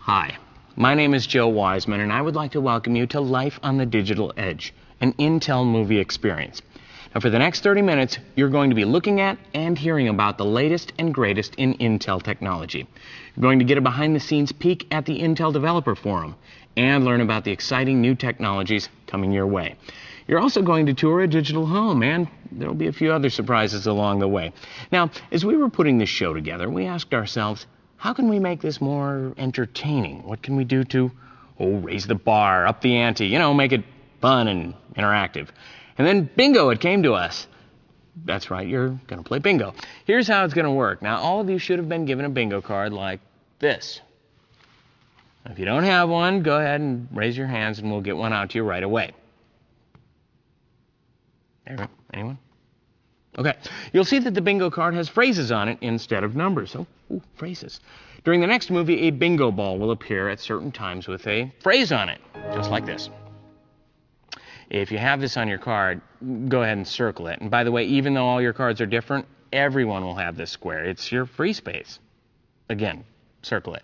Hi, my name is Joe Wiseman, and I would like to welcome you to Life on the Digital Edge, an Intel movie experience. Now, for the next 30 minutes, you're going to be looking at and hearing about the latest and greatest in Intel technology. You're going to get a behind-the-scenes peek at the Intel Developer Forum and learn about the exciting new technologies coming your way. You're also going to tour a digital home, and there'll be a few other surprises along the way. Now, as we were putting this show together, we asked ourselves, how can we make this more entertaining? What can we do to, raise the bar, up the ante, make it fun and interactive? And then bingo, it came to us. That's right, you're going to play bingo. Here's how it's going to work. Now, all of you should have been given a bingo card like this. If you don't have one, go ahead and raise your hands and we'll get one out to you right away. There we go. Anyone? Okay. You'll see that the bingo card has phrases on it instead of numbers. So, phrases. During the next movie, a bingo ball will appear at certain times with a phrase on it, just like this. If you have this on your card, go ahead and circle it. And by the way, even though all your cards are different, everyone will have this square. It's your free space. Again, circle it.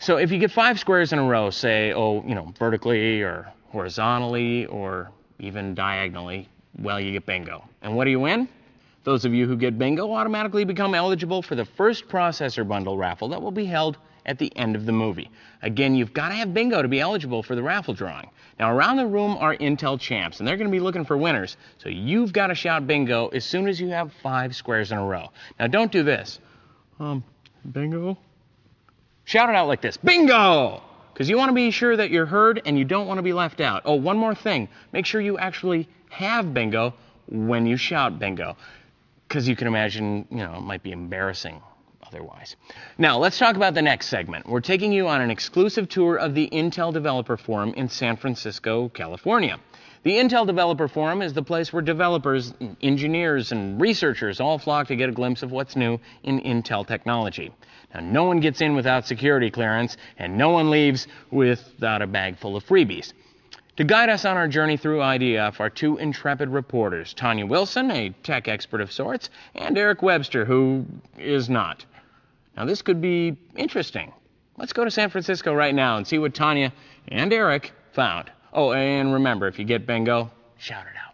So if you get 5 squares in a row, say, vertically or horizontally or even diagonally, well, you get bingo. And what do you win? Those of you who get bingo automatically become eligible for the first processor bundle raffle that will be held at the end of the movie. Again, you've got to have bingo to be eligible for the raffle drawing. Now, around the room are Intel champs, and they're going to be looking for winners, so you've got to shout bingo as soon as you have 5 squares in a row. Now, don't do this. Bingo? Shout it out like this. Bingo! Because you want to be sure that you're heard and you don't want to be left out. Oh, one more thing. Make sure you actually have bingo when you shout bingo. Because you can imagine, it might be embarrassing otherwise. Now, let's talk about the next segment. We're taking you on an exclusive tour of the Intel Developer Forum in San Francisco, California. The Intel Developer Forum is the place where developers, engineers, and researchers all flock to get a glimpse of what's new in Intel technology. Now, no one gets in without security clearance, and no one leaves without a bag full of freebies. To guide us on our journey through IDF are 2 intrepid reporters, Tanya Wilson, a tech expert of sorts, and Eric Webster, who is not. Now, this could be interesting. Let's go to San Francisco right now and see what Tanya and Eric found. Oh, and remember, if you get bingo, shout it out.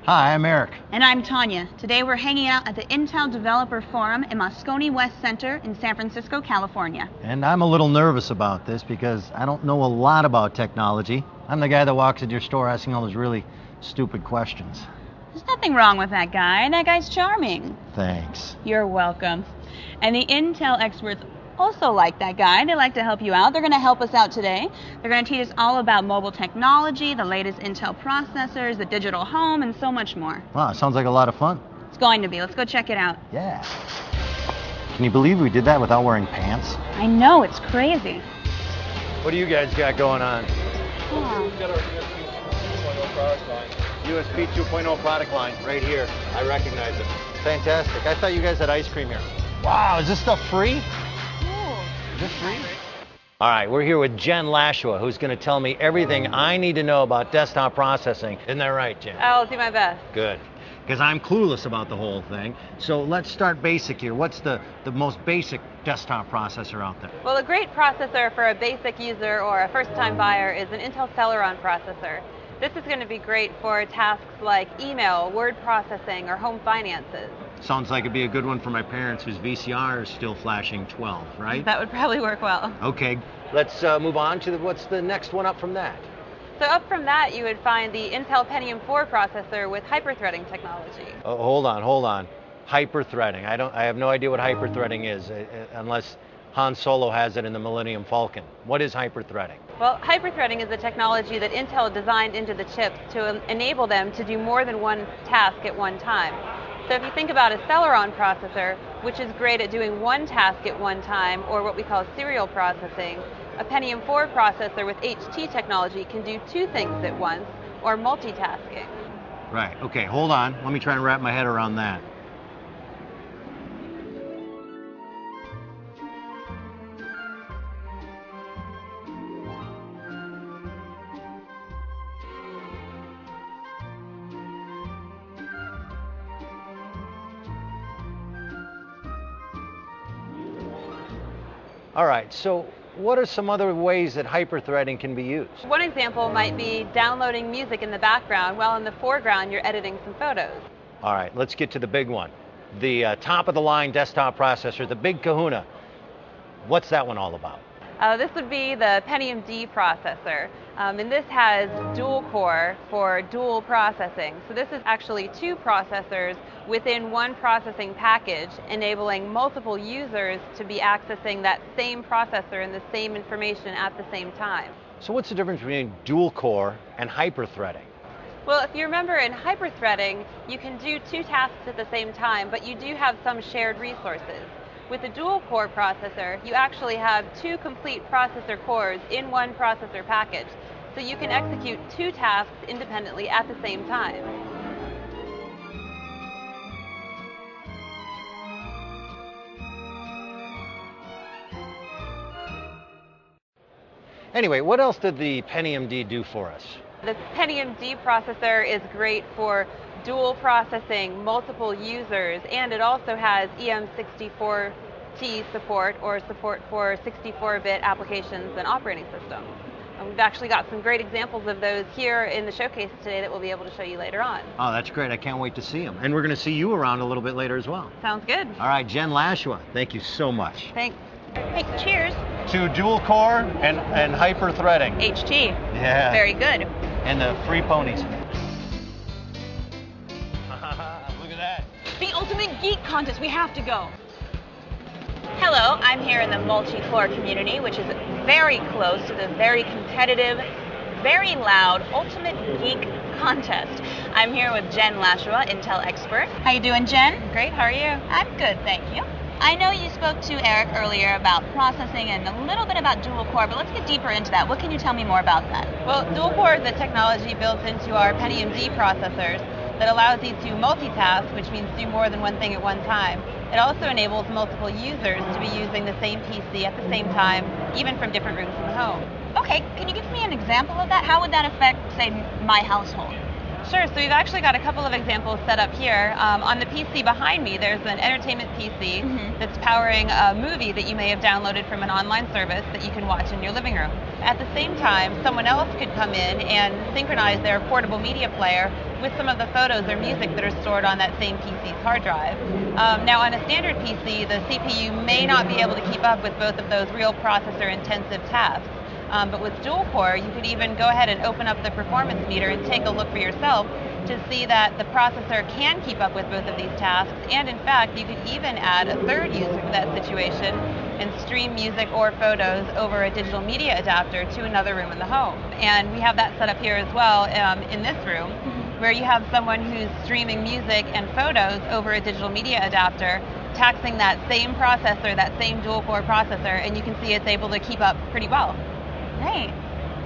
Hi, I'm Eric. And I'm Tanya. Today we're hanging out at the Intel Developer Forum in Moscone West Center in San Francisco, California. And I'm a little nervous about this because I don't know a lot about technology. I'm the guy that walks into your store asking all those really stupid questions. There's nothing wrong with that guy. That guy's charming. Thanks. You're welcome. And the Intel experts also like that guy. They like to help you out. They're going to help us out today. They're going to teach us all about mobile technology, the latest Intel processors, the digital home, and so much more. Wow, sounds like a lot of fun. It's going to be. Let's go check it out. Yeah. Can you believe we did that without wearing pants? I know, it's crazy. What do you guys got going on? Oh. We've got our USB 2.0 product line. USB 2.0 product line, right here. I recognize it. Fantastic. I thought you guys had ice cream here. Wow, is this stuff free? Is this free? All right, we're here with Jen Lashua, who's going to tell me everything I need to know about desktop processing. Isn't that right, Jen? I'll do my best. Good. Because I'm clueless about the whole thing. So let's start basic here. What's the most basic desktop processor out there? Well, a great processor for a basic user or a first-time buyer is an Intel Celeron processor. This is going to be great for tasks like email, word processing, or home finances. Sounds like it'd be a good one for my parents whose VCR is still flashing 12, right? That would probably work well. Okay. Let's move on to what's the next one up from that? So up from that, you would find the Intel Pentium 4 processor with hyperthreading technology. Oh, hold on. Hyperthreading. I have no idea what hyperthreading is, unless Han Solo has it in the Millennium Falcon. What is hyperthreading? Well, hyperthreading is a technology that Intel designed into the chips to enable them to do more than one task at one time. So if you think about a Celeron processor, which is great at doing one task at one time, or what we call serial processing, a Pentium 4 processor with HT technology can do 2 things at once, or multitasking. Right, okay, hold on. Let me try and wrap my head around that. All right, so what are some other ways that hyperthreading can be used? One example might be downloading music in the background while in the foreground you're editing some photos. All right, let's get to the big one. The top-of-the-line desktop processor, the big kahuna. What's that one all about? This would be the Pentium D processor, and this has dual core for dual processing. So this is actually two processors within one processing package, enabling multiple users to be accessing that same processor and the same information at the same time. So what's the difference between dual core and hyperthreading? Well, if you remember, in hyperthreading, you can do two tasks at the same time, but you do have some shared resources. With a dual-core processor, you actually have two complete processor cores in one processor package, so you can execute two tasks independently at the same time. Anyway, what else did the Pentium D do for us? The Pentium D processor is great for dual processing, multiple users, and it also has EM64T support, or support for 64-bit applications and operating systems. And we've actually got some great examples of those here in the showcase today that we'll be able to show you later on. Oh, that's great. I can't wait to see them. And we're going to see you around a little bit later as well. Sounds good. All right, Jen Lashua, thank you so much. Thanks. Hey, cheers. To dual core and hyperthreading. HT. Yeah. Very good. And the free ponies. Look at that. The Ultimate Geek Contest. We have to go. Hello, I'm here in the multi-core community, which is very close to the very competitive, very loud Ultimate Geek Contest. I'm here with Jen Lashua, Intel expert. How you doing, Jen? Great, how are you? I'm good, thank you. I know you spoke to Eric earlier about processing and a little bit about dual core, but let's get deeper into that. What can you tell me more about that? Well, dual core is the technology built into our Pentium D processors that allows you to multitask, which means do more than one thing at one time. It also enables multiple users to be using the same PC at the same time, even from different rooms in the home. Okay, can you give me an example of that? How would that affect, say, my household? Sure, so we've actually got a couple of examples set up here. On the PC behind me, there's an entertainment PC that's powering a movie that you may have downloaded from an online service that you can watch in your living room. At the same time, someone else could come in and synchronize their portable media player with some of the photos or music that are stored on that same PC's hard drive. Now, on a standard PC, the CPU may not be able to keep up with both of those real processor-intensive tasks. But with dual core, you could even go ahead and open up the performance meter and take a look for yourself to see that the processor can keep up with both of these tasks. And in fact, you could even add a third user to that situation and stream music or photos over a digital media adapter to another room in the home. And we have that set up here as well in this room, where you have someone who's streaming music and photos over a digital media adapter, taxing that same processor, that same dual core processor, and you can see it's able to keep up pretty well. Great.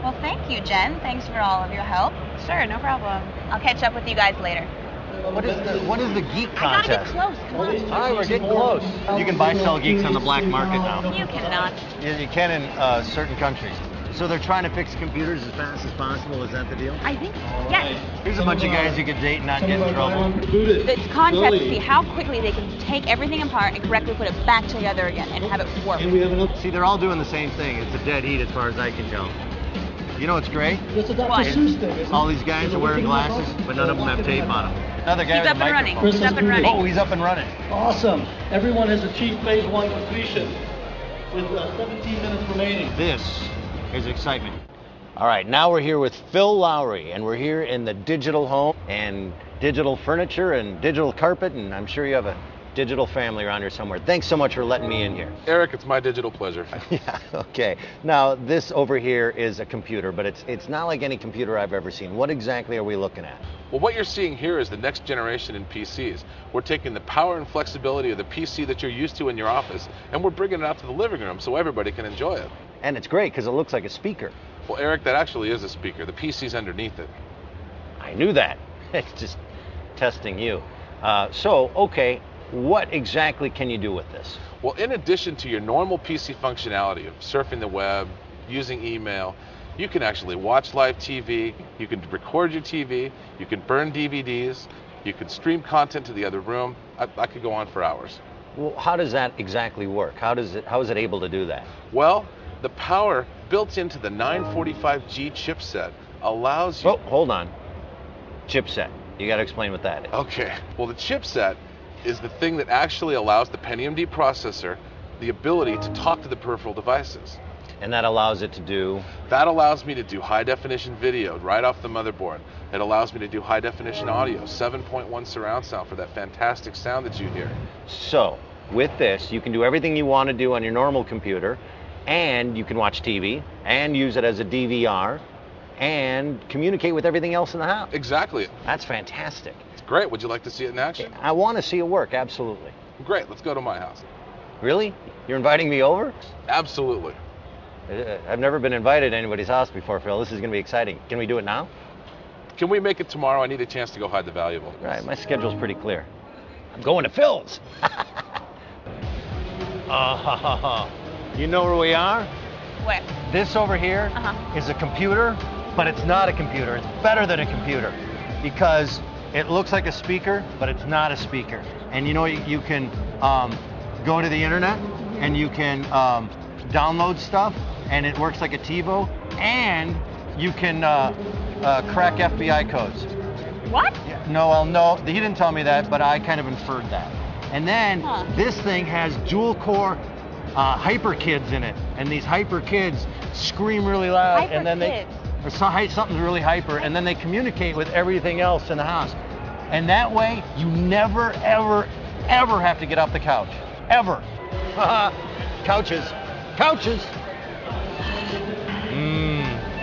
Well, thank you, Jen. Thanks for all of your help. Sure, no problem. I'll catch up with you guys later. What is the geek I gotta get contest? close. Come on. All right, we're getting close. You can buy sell geeks on the black market now. You cannot. Yeah, you can in certain countries. So they're trying to fix computers as fast as possible. Is that the deal? I think so. Yes. Here's a bunch of guys you could date and not get in trouble. It's contest to see how quickly they can take everything apart and correctly put it back together again and have it work. See, they're all doing the same thing. It's a dead heat as far as I can tell. You know what's great? What? All these guys are wearing glasses, but none of them have tape on them. Another guy He's with up a and running. microphone. He's up and running. Oh, he's up and running. Awesome. Everyone has achieved phase 1 completion with 17 minutes remaining. This is excitement. All right, now we're here with Phil Lowry, and we're here in the digital home and digital furniture and digital carpet, and I'm sure you have a digital family around here somewhere. Thanks so much for letting me in here. Eric, it's my digital pleasure. Yeah, okay. Now, this over here is a computer, but it's not like any computer I've ever seen. What exactly are we looking at? Well, what you're seeing here is the next generation in PCs. We're taking the power and flexibility of the PC that you're used to in your office, and we're bringing it out to the living room so everybody can enjoy it. And it's great because it looks like a speaker. Well, Eric, that actually is a speaker. The PC's underneath it. I knew that. It's just testing you. Okay, what exactly can you do with this? Well, in addition to your normal PC functionality of surfing the web, using email, you can actually watch live TV, you can record your TV, you can burn DVDs, you can stream content to the other room. I could go on for hours. Well, how does that exactly work? How is it able to do that? Well, the power built into the 945G chipset allows you... Oh, hold on. Chipset. You got to explain what that is. Okay. Well, the chipset is the thing that actually allows the Pentium D processor the ability to talk to the peripheral devices. And that allows it to do? That allows me to do high definition video right off the motherboard. It allows me to do high definition audio, 7.1 surround sound for that fantastic sound that you hear. So, with this, you can do everything you want to do on your normal computer, and you can watch TV, and use it as a DVR, and communicate with everything else in the house. Exactly. That's fantastic. It's great. Would you like to see it in action? I want to see it work, absolutely. Great. Let's go to my house. Really? You're inviting me over? Absolutely. I've never been invited to anybody's house before, Phil. This is going to be exciting. Can we do it now? Can we make it tomorrow? I need a chance to go hide the valuable. Right, my schedule's pretty clear. I'm going to Phil's. You know where we are? Where? This over here is a computer, but it's not a computer. It's better than a computer because it looks like a speaker, but it's not a speaker. And you know, you can go to the internet and you can download stuff, and it works like a TiVo, and you can crack FBI codes. What? Yeah, no, he didn't tell me that, but I kind of inferred that. And then this thing has dual core hyper kids in it, and these hyper kids scream really loud, and then something's really hyper, and then they communicate with everything else in the house. And that way, you never, ever, ever have to get off the couch. Ever. Couches.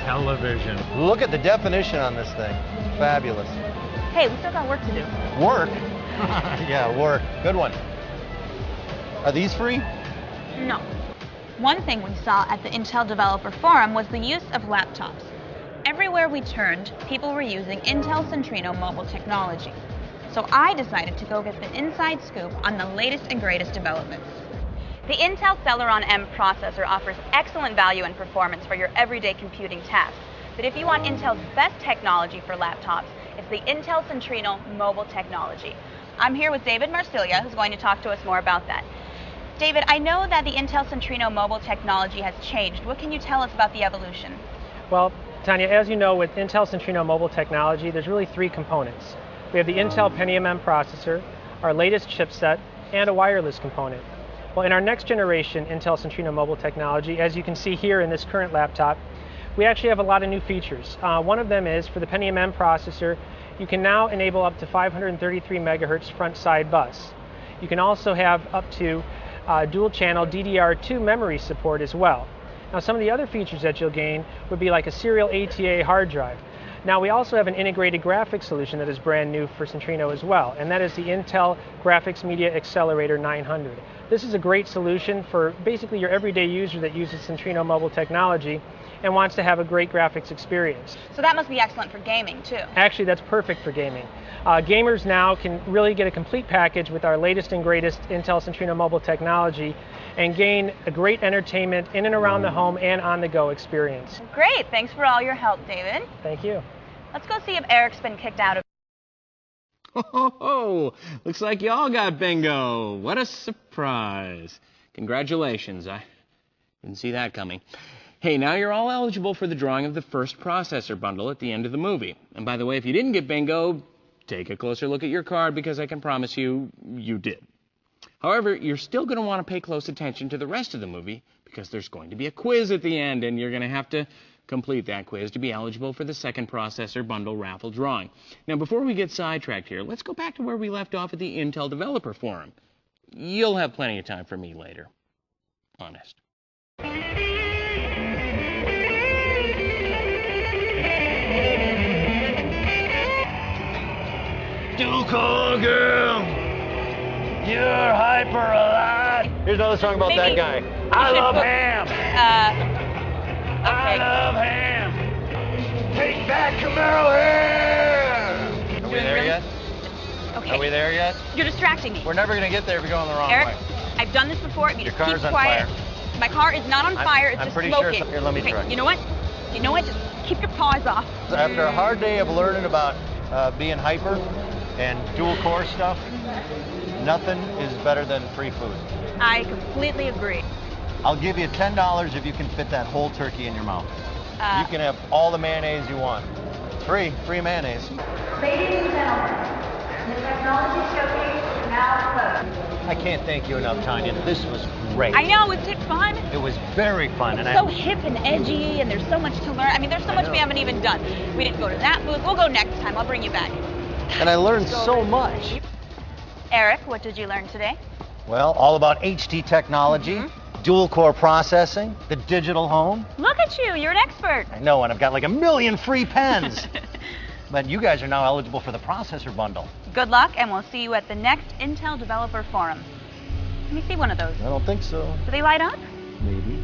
Television. Look at the definition on this thing. Fabulous. Hey, we still got work to do. Work? Yeah, work. Good one. Are these free? No. One thing we saw at the Intel Developer Forum was the use of laptops. Everywhere we turned, people were using Intel Centrino mobile technology. So I decided to go get the inside scoop on the latest and greatest developments. The Intel Celeron M processor offers excellent value and performance for your everyday computing tasks. But if you want Intel's best technology for laptops, it's the Intel Centrino mobile technology. I'm here with David Marsilia, who's going to talk to us more about that. David, I know that the Intel Centrino mobile technology has changed. What can you tell us about the evolution? Well, Tanya, as you know, with Intel Centrino mobile technology, there's really three components. We have the Intel Pentium M processor, our latest chipset, and a wireless component. Well, in our next generation Intel Centrino mobile technology, as you can see here in this current laptop, we actually have a lot of new features. One of them is, for the Pentium M processor, you can now enable up to 533 megahertz front side bus. You can also have up to dual channel DDR2 memory support as well. Now, some of the other features that you'll gain would be like a serial ATA hard drive. Now, we also have an integrated graphics solution that is brand new for Centrino as well, and that is the Intel Graphics Media Accelerator 900. This is a great solution for basically your everyday user that uses Centrino mobile technology and wants to have a great graphics experience. So that must be excellent for gaming too. Actually, that's perfect for gaming. Gamers now can really get a complete package with our latest and greatest Intel Centrino mobile technology and gain a great entertainment in and around the home and on-the-go experience. Great, thanks for all your help, David. Thank you. Let's go see if Eric's been kicked out of. Oh, looks like y'all got bingo. What a surprise. Congratulations. I didn't see that coming. Hey, now you're all eligible for the drawing of the first processor bundle at the end of the movie. And by the way, if you didn't get bingo, take a closer look at your card because I can promise you, you did. However, you're still going to want to pay close attention to the rest of the movie because there's going to be a quiz at the end and you're going to have to complete that quiz to be eligible for the second processor bundle raffle drawing. Now, before we get sidetracked here, let's go back to where we left off at the Intel Developer Forum. You'll have plenty of time for me later. Honest. Dual-core girl, you're hyper a lot. Here's another song about that guy. I love ham. I love ham. Take that Camaro ham. Are we there yet? Okay. Are we there yet? You're distracting me. We're never going to get there if you're going the wrong Eric, way. I've done this before. You Your just car's keep on quiet. fire. My car is not on fire. It's I'm just pretty smoking. sure. Here, let me try. You know what? You know what? Just keep your paws off. After a hard day of learning about being hyper and dual core stuff, Nothing is better than free food. I completely agree. I'll give you $10 if you can fit that whole turkey in your mouth. You can have all the mayonnaise you want. Free mayonnaise. Ladies and gentlemen, the technology showcase is now closed. I can't thank you enough, Tanya. This was great. I know, was it fun? It was very fun. It's so hip and edgy, and there's so much to learn. I mean, there's so much we haven't even done. We didn't go to that booth. We'll go next time. I'll bring you back. And I learned so much. Eric, what did you learn today? Well, all about HT technology, dual core processing, the digital home. Look at you, you're an expert. I know, and I've got like 1 million free pens. But you guys are now eligible for the processor bundle. Good luck, and we'll see you at the next Intel Developer Forum. Let me see one of those. I don't think so. Do they light up? Maybe.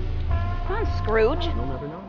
Come on, Scrooge. You'll never know.